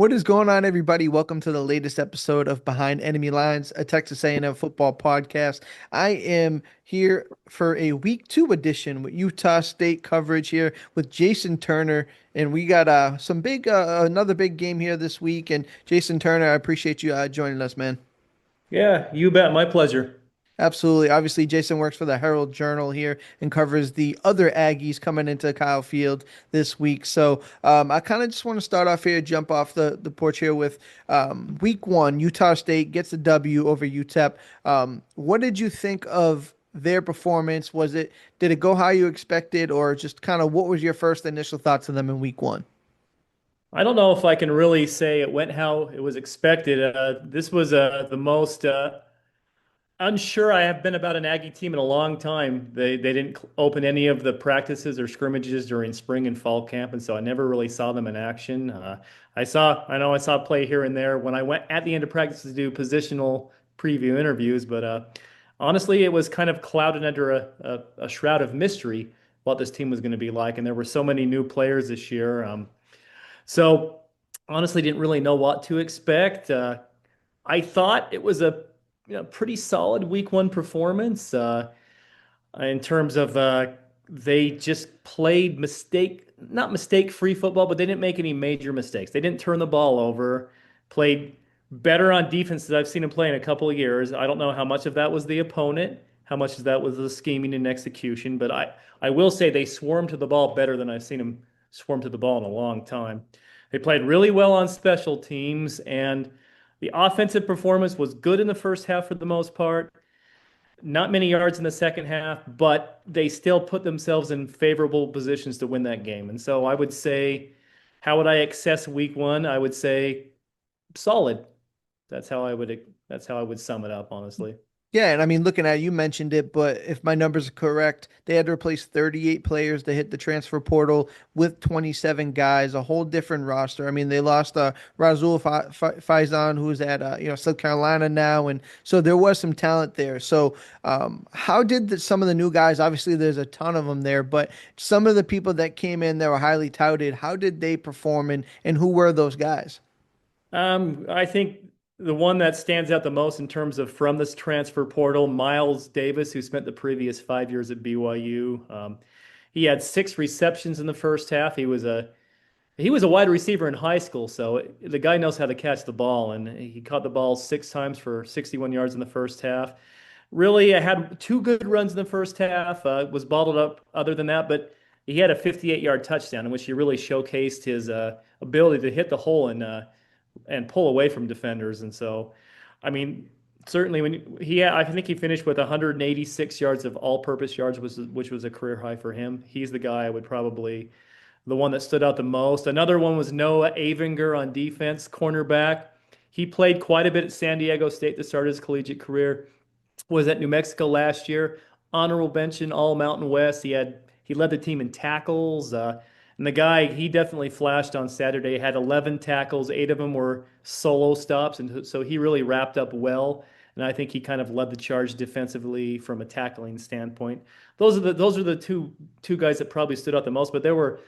What is going on, everybody? Welcome to the latest episode of Behind Enemy Lines, a Texas A&M football podcast. I am here for a week two edition with Utah State coverage here with Jason Turner, and we got another big game here this week. And Jason Turner, I appreciate you joining us, man. Yeah, you bet. My pleasure. Absolutely. Obviously, Jason works for the Herald Journal here and covers the other Aggies coming into Kyle Field this week. So I kind of just want to start off here, jump off the porch here with week one. Utah State gets the W over UTEP. What did you think of their performance? Did it go how you expected, or just kind of what was your first initial thoughts of them in week one? I don't know if I can really say it went how it was expected. This was the most unsure I have been about an Aggie team in a long time. They didn't open any of the practices or scrimmages during spring and fall camp, and so I never really saw them in action. I saw play here and there when I went at the end of practice to do positional preview interviews, but honestly, it was kind of clouded under a shroud of mystery what this team was going to be like, and there were so many new players this year. So honestly, didn't really know what to expect. I thought it was a pretty solid week one performance in terms of they just played not mistake free football, but they didn't make any major mistakes. They didn't turn the ball over, played better on defense than I've seen them play in a couple of years. I don't know how much of that was the opponent, how much of that was the scheming and execution, but I will say they swarmed to the ball better than I've seen them swarm to the ball in a long time. They played really well on special teams, and the offensive performance was good in the first half for the most part. Not many yards in the second half, but they still put themselves in favorable positions to win that game. And so I would say, how would I assess week one? I would say solid. That's how I would sum it up, honestly. Yeah, and I mean, looking at it, you mentioned it, but if my numbers are correct, they had to replace 38 players to hit the transfer portal with 27 guys, a whole different roster. I mean, they lost Razul Faizan, who's at South Carolina now, and so there was some talent there. So how did some of the new guys? Obviously, there's a ton of them there, but some of the people that came in that were highly touted, how did they perform, and who were those guys? I think the one that stands out the most in terms of from this transfer portal, Miles Davis, who spent the previous 5 years at BYU. He had 6 receptions in the first half. He was a wide receiver in high school, so the guy knows how to catch the ball, and he caught the ball 6 times for 61 yards in the first half. Really, I had two good runs in the first half. Was bottled up other than that, but he had a 58-yard touchdown in which he really showcased his ability to hit the hole and pull away from defenders. And so, I mean, certainly I think he finished with 186 yards of all-purpose yards, which was a career high for him. He's the guy I would probably the one that stood out the most. Another one was Noah Avinger on defense, cornerback. He played quite a bit at San Diego State to start his collegiate career. Was at New Mexico last year, honorable mention All Mountain West. He led the team in tackles. And the guy, he definitely flashed on Saturday. Had 11 tackles, 8 of them were solo stops, and so he really wrapped up well. And I think he kind of led the charge defensively from a tackling standpoint. Those are the two guys that probably stood out the most. But there were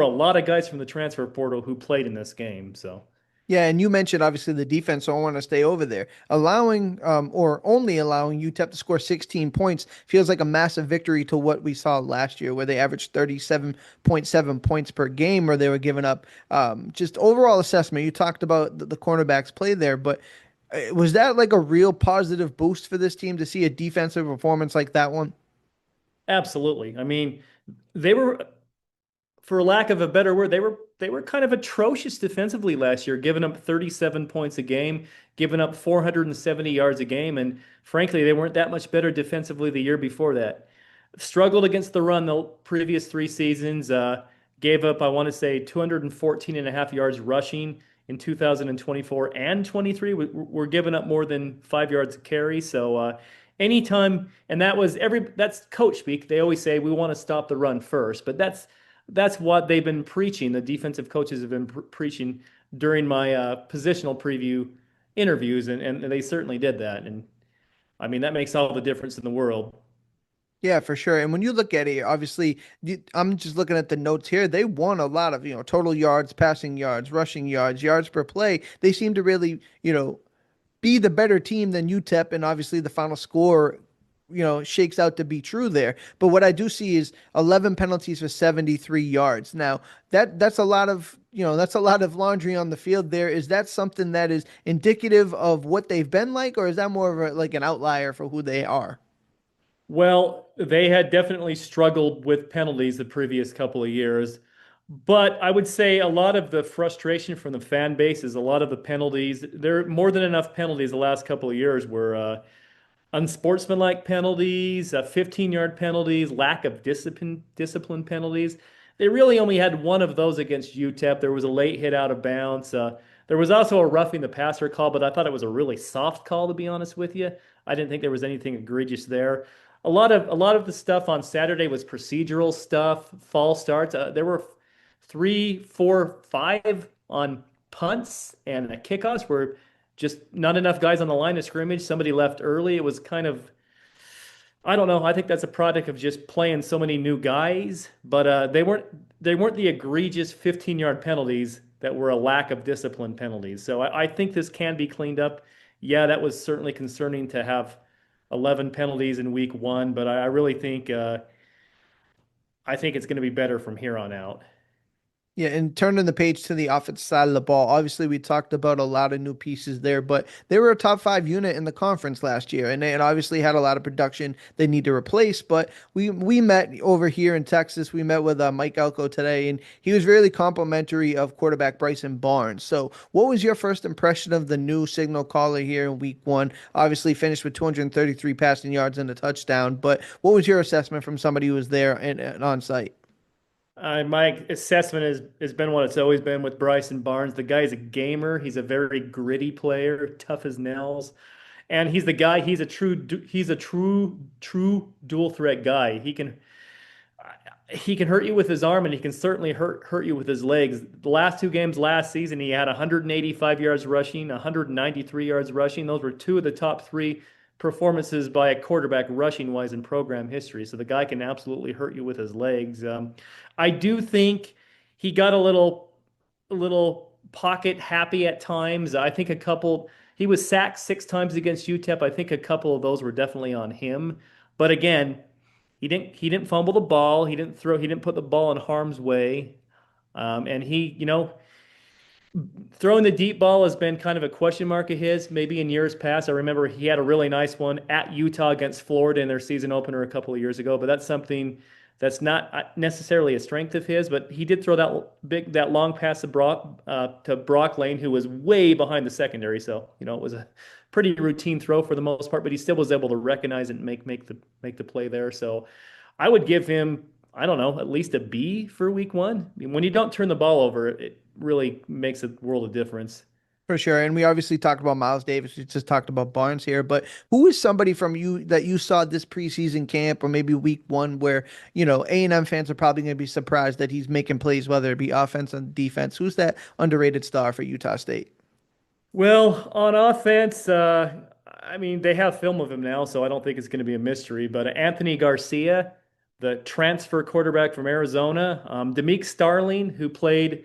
a lot of guys from the transfer portal who played in this game. So Yeah, and you mentioned obviously the defense, so I want to stay over there. Allowing or only allowing UTEP to score 16 points feels like a massive victory to what we saw last year, where they averaged 37.7 points per game, where they were giving up just overall assessment. You talked about the cornerbacks play there, but was that like a real positive boost for this team to see a defensive performance like that one? absolutely. I mean, they were, for lack of a better word, they were kind of atrocious defensively last year, giving up 37 points a game, giving up 470 yards a game, and frankly, they weren't that much better defensively the year before that. Struggled against the run the previous 3 seasons. Gave up, I want to say, 214 and a half yards rushing in 2024 and 23. We're giving up more than 5 yards a carry. So anytime, and that's coach speak. They always say we want to stop the run first, but that's what they've been preaching. The defensive coaches have been preaching during my positional preview interviews, and they certainly did that. And I mean, that makes all the difference in the world. Yeah, for sure. And when you look at it, obviously, I'm just looking at the notes here. They won a lot of, total yards, passing yards, rushing yards, yards per play. They seem to really, be the better team than UTEP, and obviously the final score, shakes out to be true there. But what I do see is 11 penalties for 73 yards. Now, that's a lot of, that's a lot of laundry on the field there. Is that something that is indicative of what they've been like, or is that more of like an outlier for who they are? Well, they had definitely struggled with penalties the previous couple of years. But I would say a lot of the frustration from the fan base is a lot of the penalties. There are more than enough penalties the last couple of years were unsportsmanlike penalties, 15-yard penalties, lack of discipline penalties. They really only had one of those against UTEP. There was a late hit out of bounds. There was also a roughing the passer call, but I thought it was a really soft call, to be honest with you. I didn't think there was anything egregious there. A lot of the stuff on Saturday was procedural stuff, false starts. There were three, four, five on punts and kickoffs where just not enough guys on the line of scrimmage. Somebody left early. It was kind of, I don't know. I think that's a product of just playing so many new guys, but they weren't the egregious 15-yard penalties that were a lack of discipline penalties. So I think this can be cleaned up. Yeah, that was certainly concerning to have 11 penalties in week one, but I really think I think it's going to be better from here on out. Yeah, and turning the page to the offensive side of the ball, obviously we talked about a lot of new pieces there, but they were a top five unit in the conference last year, and they had obviously had a lot of production they need to replace. But we met over here in Texas. We met with Mike Elko today, and he was really complimentary of quarterback Bryson Barnes. So, what was your first impression of the new signal caller here in Week One? Obviously, finished with 233 passing yards and a touchdown, but what was your assessment from somebody who was there and on site? My assessment has been what it's always been with Bryson Barnes. The guy's a gamer. He's a very gritty player, tough as nails, and he's the guy. He's a true dual threat guy. He can hurt you with his arm, and he can certainly hurt you with his legs. The last two games last season, he had 185 yards rushing, 193 yards rushing. Those were two of the top three performances by a quarterback rushing wise in program history. So the guy can absolutely hurt you with his legs. I do think he got a little pocket happy at times. I think a couple. He was sacked 6 times against UTEP. I think a couple of those were definitely on him. But again, he didn't fumble the ball. He didn't put the ball in harm's way. And throwing the deep ball has been kind of a question mark of his, maybe in years past. I remember he had a really nice one at Utah against Florida in their season opener a couple of years ago, but that's something that's not necessarily a strength of his. But he did throw that long pass to Brock Lane, who was way behind the secondary. So, it was a pretty routine throw for the most part, but he still was able to recognize it and make the play there. So I would give him, I don't know, at least a B for week one. I mean, when you don't turn the ball over, it really makes a world of difference. For sure. And we obviously talked about Miles Davis. We just talked about Barnes here. But who is somebody from you that you saw this preseason camp or maybe week one where, A&M fans are probably going to be surprised that he's making plays, whether it be offense and defense? Who's that underrated star for Utah State? Well, on offense, I mean, they have film of him now, so I don't think it's going to be a mystery. But Anthony Garcia, the transfer quarterback from Arizona, Demick Starling, who played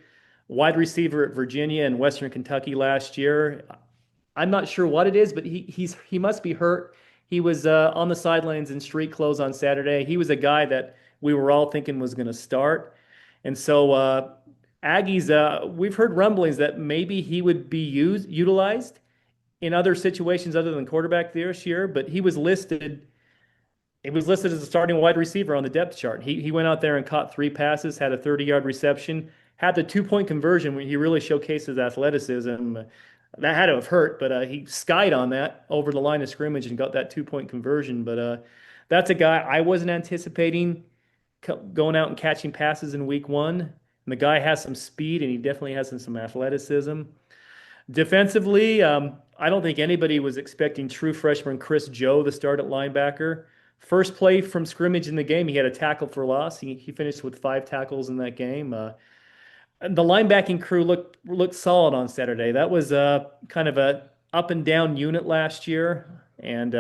wide receiver at Virginia and Western Kentucky last year. I'm not sure what it is, but he must be hurt. He was on the sidelines in street clothes on Saturday. He was a guy that we were all thinking was going to start, and so Aggies. We've heard rumblings that maybe he would be utilized in other situations other than quarterback this year, but he was listed. He was listed as a starting wide receiver on the depth chart. He went out there and caught 3 passes, had a 30-yard reception, had the 2-point conversion where he really showcased his athleticism. That had to have hurt, but he skied on that over the line of scrimmage and got that 2-point conversion. But that's a guy I wasn't anticipating going out and catching passes in week one. And the guy has some speed and he definitely has some athleticism. Defensively, I don't think anybody was expecting true freshman Chris Joe to start at linebacker. First play from scrimmage in the game, he had a tackle for loss. He finished with 5 tackles in that game. The linebacking crew looked solid on Saturday. That was kind of a up and down unit last year, and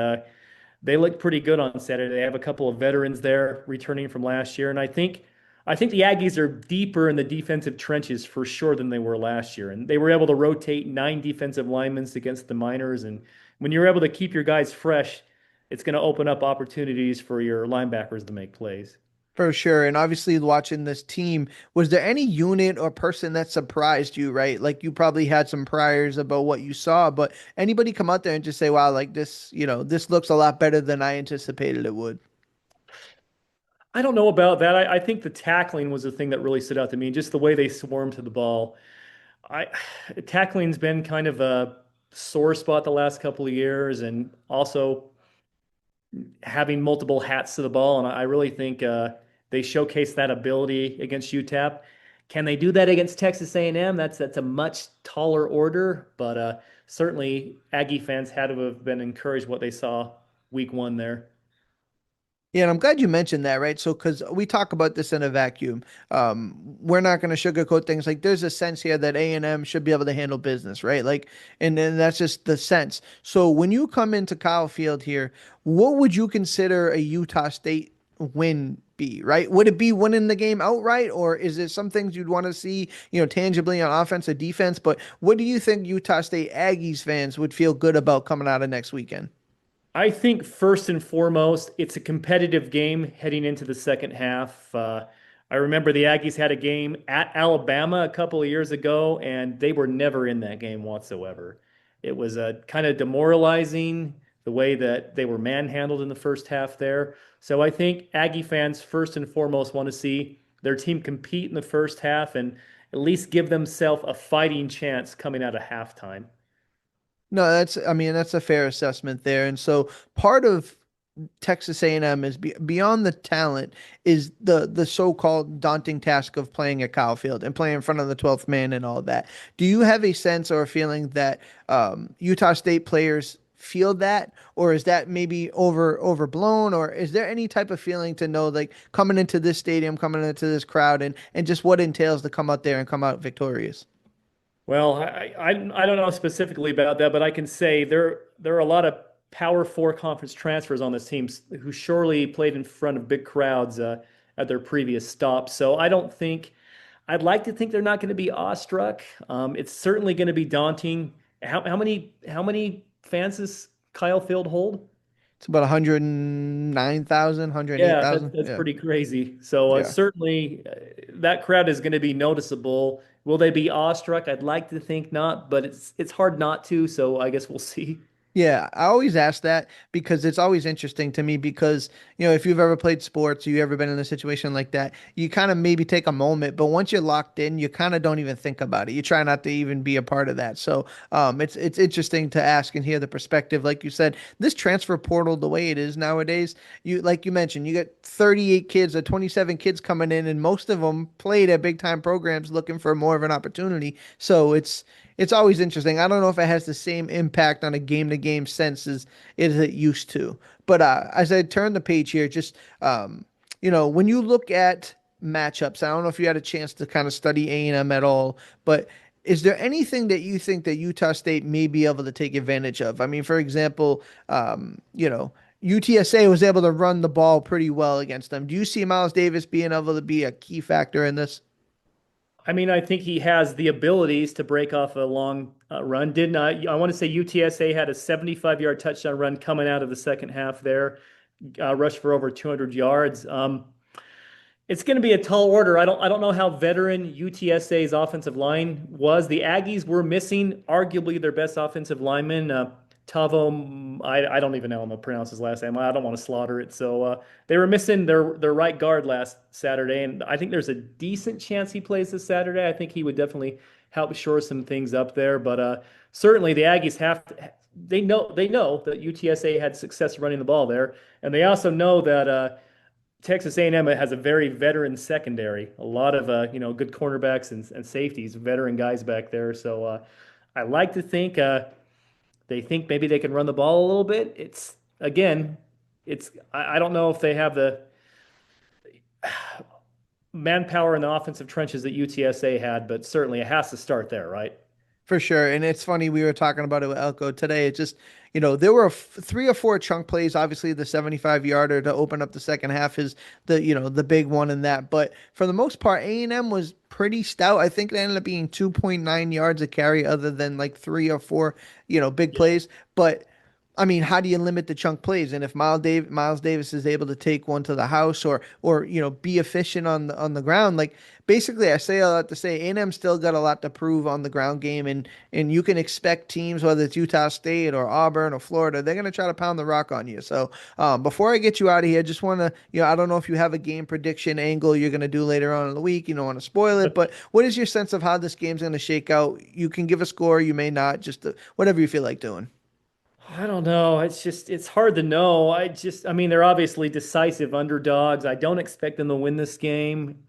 they looked pretty good on Saturday. They have a couple of veterans there returning from last year, and I think the Aggies are deeper in the defensive trenches for sure than they were last year. And they were able to rotate 9 defensive linemen against the Miners. And when you're able to keep your guys fresh, it's going to open up opportunities for your linebackers to make plays. For sure. And obviously, watching this team, was there any unit or person that surprised you, right? Like you probably had some priors about what you saw, but anybody come out there and just say, wow, like this, this looks a lot better than I anticipated it would? I don't know about that. I think the tackling was the thing that really stood out to me, just the way they swarmed to the ball. I Tackling's been kind of a sore spot the last couple of years, and also having multiple hats to the ball. And I really think they showcase that ability against UTEP. Can they do that against Texas A&M? That's a much taller order, but certainly Aggie fans had to have been encouraged what they saw week one there. Yeah, and I'm glad you mentioned that, right? So, because we talk about this in a vacuum, we're not going to sugarcoat things. Like, there's a sense here that A&M should be able to handle business, right? Like, and then that's just the sense. So, when you come into Kyle Field here, what would you consider a Utah State win be, right? Would it be winning the game outright, or is it some things you'd want to see, tangibly on offense or defense? But what do you think Utah State Aggies fans would feel good about coming out of next weekend? I think first and foremost, it's a competitive game heading into the second half. I remember the Aggies had a game at Alabama a couple of years ago, and they were never in that game whatsoever. It was kind of demoralizing the way that they were manhandled in the first half there. So I think Aggie fans first and foremost want to see their team compete in the first half and at least give themselves a fighting chance coming out of halftime. No, I mean, that's a fair assessment there. And so part of Texas A&M is beyond the talent is the so-called daunting task of playing at Kyle Field and playing in front of the 12th man and all that. Do you have a sense or a feeling that Utah State players feel that, or is that maybe overblown, or is there any type of feeling to know, like, coming into this stadium, coming into this crowd, and just what entails to come out there and come out victorious? Well, I don't know specifically about that, but I can say there are a lot of Power Four conference transfers on this team who surely played in front of big crowds at their previous stops. So I don't think I'd like to think they're not going to be awestruck. It's certainly going to be daunting. How many fans does Kyle Field hold? It's about 109,000, Yeah, 108,000. that's Yeah. pretty crazy. So Yeah. certainly that crowd is going to be noticeable. Will they be awestruck? I'd like to think not, but it's hard not to. So I guess we'll see. Yeah, I always ask that because it's always interesting to me because, if you've ever played sports, you ever been in a situation like that, you kind of maybe take a moment, but once you're locked in, you kind of don't even think about it. You try not to even be a part of that. So, it's interesting to ask and hear the perspective. Like you said, this transfer portal, the way it is nowadays, like you mentioned, you get 38 kids or 27 kids coming in, and most of them played at big time programs looking for more of an opportunity. So it's always interesting. I don't know if it has the same impact on a game to game sense as it used to. But as I turn the page here, just when you look at matchups, I don't know if you had a chance to kind of study A&M at all, but is there anything that you think that Utah State may be able to take advantage of? I mean, for example, UTSA was able to run the ball pretty well against them. Do you see Miles Davis being able to be a key factor in this? I mean, I think he has the abilities to break off a long run. Didn't I want to say UTSA had a 75-yard touchdown run coming out of the second half there, rushed for over 200 yards. It's going to be a tall order. I don't know how veteran UTSA's offensive line was. The Aggies were missing arguably their best offensive lineman, Tavo. I don't even know how to pronounce his last name. I don't want to slaughter it. So they were missing their right guard last Saturday, and I think there's a decent chance he plays this Saturday. I think he would definitely help shore some things up there. But certainly the Aggies have to. They know that UTSA had success running the ball there, and they also know that. Texas A&M has a very veteran secondary, a lot of good cornerbacks and safeties, veteran guys back there. So I like to think they think maybe they can run the ball a little bit. It's again, I don't know if they have the manpower in the offensive trenches that UTSA had, but certainly it has to start there, right? For sure. And it's funny, we were talking about it with Elko today. It just, there were three or four chunk plays. Obviously, the 75 yarder to open up the second half is the big one in that. But for the most part, A&M was pretty stout. I think they ended up being 2.9 yards a carry, other than like three or four, big plays. But I mean, how do you limit the chunk plays? And if Miles Davis is able to take one to the house, or be efficient on the ground, like basically, I say a lot to say A&M still got a lot to prove on the ground game, and you can expect teams, whether it's Utah State or Auburn or Florida, they're gonna try to pound the rock on you. So before I get you out of here, I just want to, I don't know if you have a game prediction angle you're gonna do later on in the week. You don't want to spoil it, but what is your sense of how this game's gonna shake out? You can give a score, you may not, just whatever you feel like doing. I don't know. It's hard to know. I mean, they're obviously decisive underdogs. I don't expect them to win this game.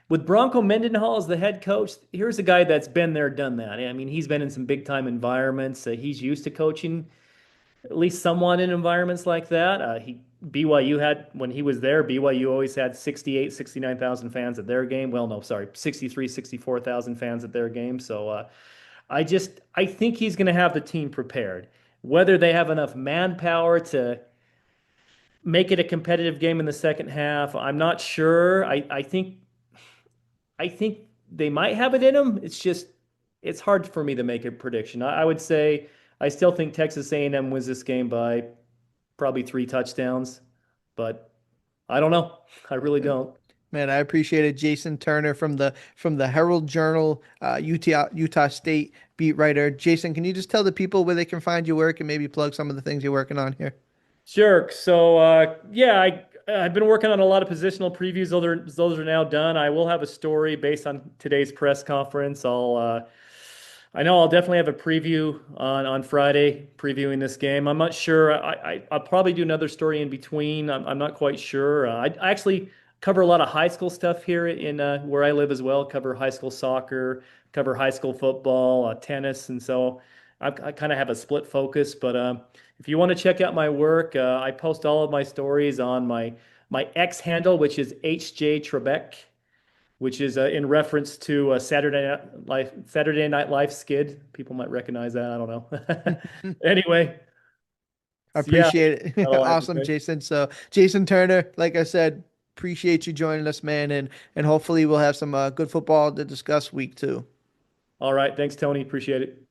With Bronco Mendenhall as the head coach, here's a guy that's been there, done that. I mean, he's been in some big time environments. He's used to coaching at least somewhat in environments like that. BYU had, when he was there, BYU always had 68, 69,000 fans at their game. Well, no, sorry, 63, 64,000 fans at their game. So I think he's going to have the team prepared. Whether they have enough manpower to make it a competitive game in the second half, I'm not sure. I think they might have it in them. It's hard for me to make a prediction. I would say I still think Texas A&M wins this game by probably 3 touchdowns, but I don't know. I really don't. Man, I appreciate it. Jason Turner from the Herald Journal, Utah State beat writer. Jason, can you just tell the people where they can find your work and maybe plug some of the things you're working on here? Sure. So yeah, I've been working on a lot of positional previews. Those are now done. I will have a story based on today's press conference. I know I'll definitely have a preview on Friday previewing this game. I'm not sure. I'll probably do another story in between. I'm not quite sure. I actually cover a lot of high school stuff here in where I live as well. Cover high school soccer, cover high school football, tennis, and so I kind of have a split focus. But if you want to check out my work, I post all of my stories on my X handle, which is HJ Trebek, which is in reference to Saturday Night Live skid. People might recognize that. I don't know. Anyway, I so yeah, appreciate that's it. all I have to Awesome, say. Jason. So, Jason Turner, like I said, appreciate you joining us, man, and hopefully we'll have some good football to discuss week 2. All right, thanks, Tony. Appreciate it.